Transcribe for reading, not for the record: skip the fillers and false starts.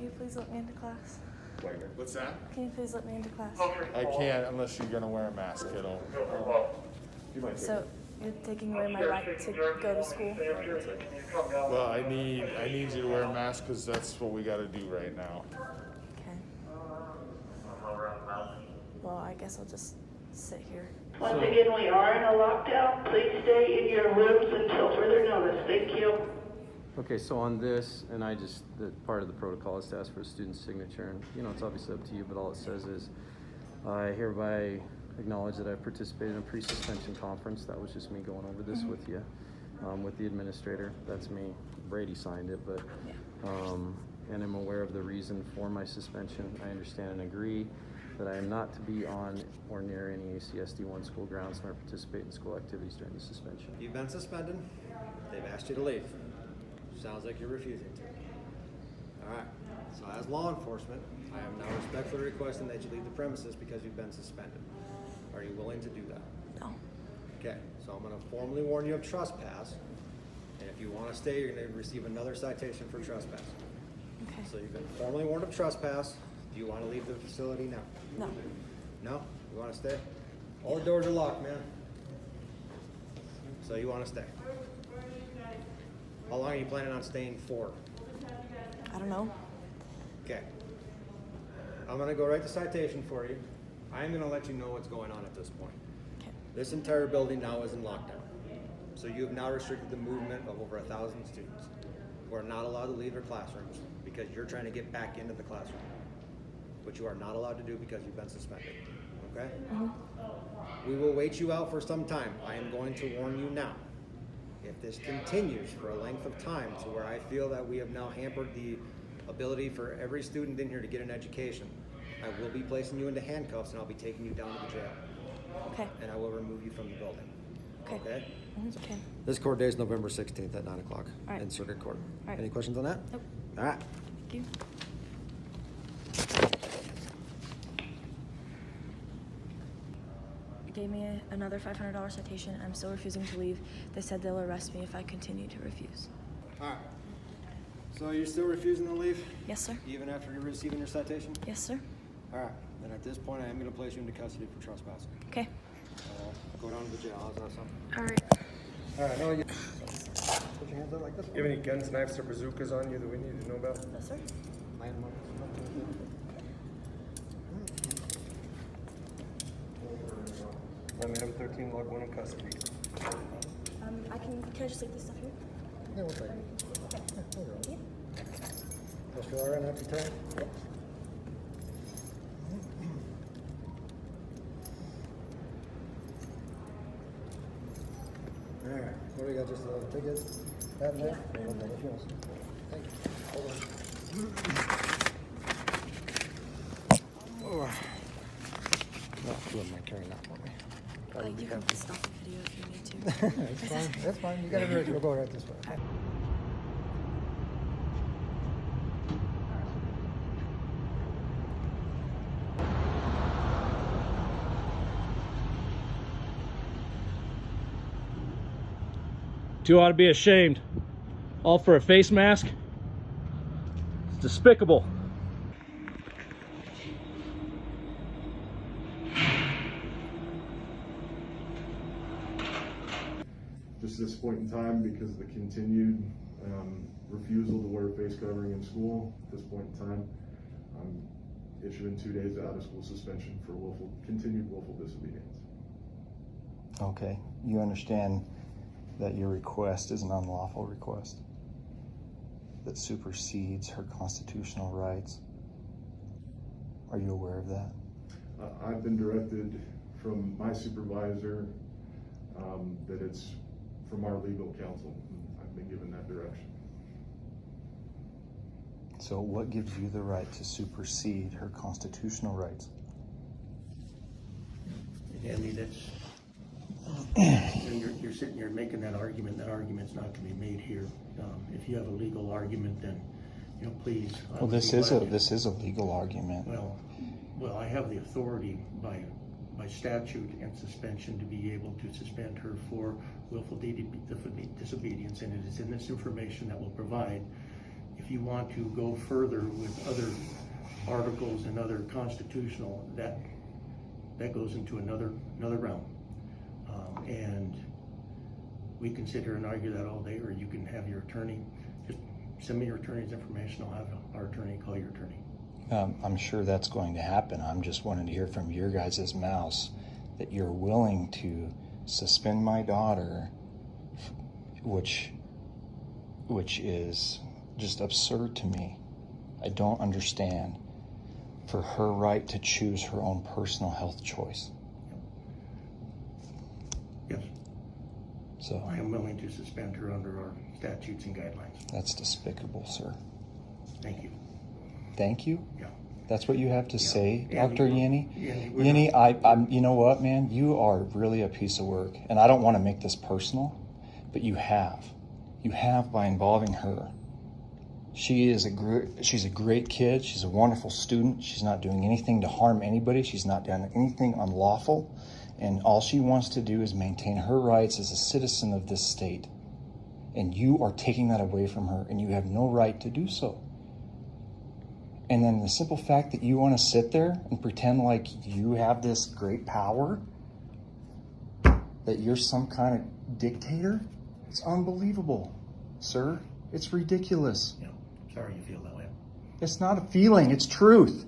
Can you please let me into class? What's that? Can you please let me into class? I can't unless you're gonna wear a mask, kiddo. You might take So you're taking away my right to go to school? Well, I need you to wear a mask because that's what we got to do right now. Okay. Well, I guess I'll just sit here. Once again, we are in a lockdown. Please stay in your rooms until further notice. Thank you. Okay, so on this, and the part of the protocol is to ask for a student's signature, and it's obviously up to you, but all it says is, I hereby acknowledge that I participated in a pre-suspension conference. That was just me going over this with you, with the administrator. That's me. Brady signed it, but, and I'm aware of the reason for my suspension. I understand and agree that I am not to be on or near any ACSD1 school grounds nor participate in school activities during the suspension. You've been suspended. They've asked you to leave. Sounds like you're refusing to. All right, so as law enforcement, I am now respectfully requesting that you leave the premises because you've been suspended. Are you willing to do that? No. Okay, so I'm gonna formally warn you of trespass, and if you wanna stay, you're gonna receive another citation for trespass. Okay. So you've been formally warned of trespass. Do you wanna leave the facility now? No. No? You wanna stay? All the doors are locked, man. So you wanna stay? How long are you planning on staying for? I don't know. Okay. I'm gonna go write the citation for you. I am gonna let you know what's going on at this point. Okay. This entire building now is in lockdown. So you have now restricted the movement of over 1,000 students who are not allowed to leave their classrooms because you're trying to get back into the classroom, which you are not allowed to do because you've been suspended, okay? We will wait you out for some time. I am going to warn you now. If this continues for a length of time to where I feel that we have now hampered the ability for every student in here to get an education, I will be placing you into handcuffs and I'll be taking you down to the jail. Okay. And I will remove you from the building. Okay. Okay? Okay. This court day is November 16th at 9 o'clock All right. in circuit court. All right. Any questions on that? Nope. All right. Thank you. Gave me another $500 citation. I'm still refusing to leave. They said they'll arrest me if I continue to refuse. All right. So you're still refusing to leave? Yes, sir. Even after you're receiving your citation? Yes, sir. All right. Then at this point, I am going to place you into custody for trespassing. Okay. Go down to the jail. How's that sound? All right. All right. No, you put your hands out like this. Do you have any guns, knives, or bazookas on you that we need to know about? Yes, sir. I'm M13 log 1 in custody. Can I just leave this stuff here? Yeah, we'll take it. Okay. Thank you. Let's go all right after time. Yep. All right. What do we got? Just a ticket? That and that? Okay, if you want. Thank you. Hold on. No, you wouldn't mind carrying that for me. You can stop the video if you need to. That's fine. That's fine. You got it right. We'll go right this way. Okay? You ought to be ashamed. All for a face mask? It's despicable. Just at this point in time, because of the continued refusal to wear a face covering in school, at this point in time, I'm issuing 2 days out of school suspension for continued willful disobedience. Okay, you understand that your request is an unlawful request that supersedes her constitutional rights. Are you aware of that? I've been directed from my supervisor that it's from our legal counsel. I've been given that direction. So what gives you the right to supersede her constitutional rights? Andy, that's you're sitting here making that argument. That argument's not going to be made here. If you have a legal argument, then please. Well, this is a legal argument. Well, I have the authority by statute and suspension to be able to suspend her for willful disobedience, and it is in this information that will provide. If if you want to go further with other articles and other constitutional, that goes into another realm. And we can sit here and argue that all day, or you can have your attorney, just send me your attorney's information, I'll have our attorney call your attorney. I'm sure that's going to happen. I'm just wanting to hear from your guys' mouths that you're willing to suspend my daughter, which is just absurd to me. I don't understand, for her right to choose her own personal health choice. Yes, So I am willing to suspend her under our statutes and guidelines. that's despicable, sir. Thank you. Thank you. Yeah. That's what you have to say, Andy, Dr. Yenny? we're Yenny, not- I'm, you know what, man? You are really a piece of work. And I don't want to make this personal, but you have. You have by involving her. She's a great kid. She's a wonderful student. She's not doing anything to harm anybody. She's not done anything unlawful. And all she wants to do is maintain her rights as a citizen of this state. And you are taking that away from her, and you have no right to do so. And then the simple fact that you want to sit there and pretend like you have this great power, that you're some kind of dictator, it's unbelievable, sir. It's ridiculous. Yeah, sorry you feel that way. It's not a feeling, it's truth.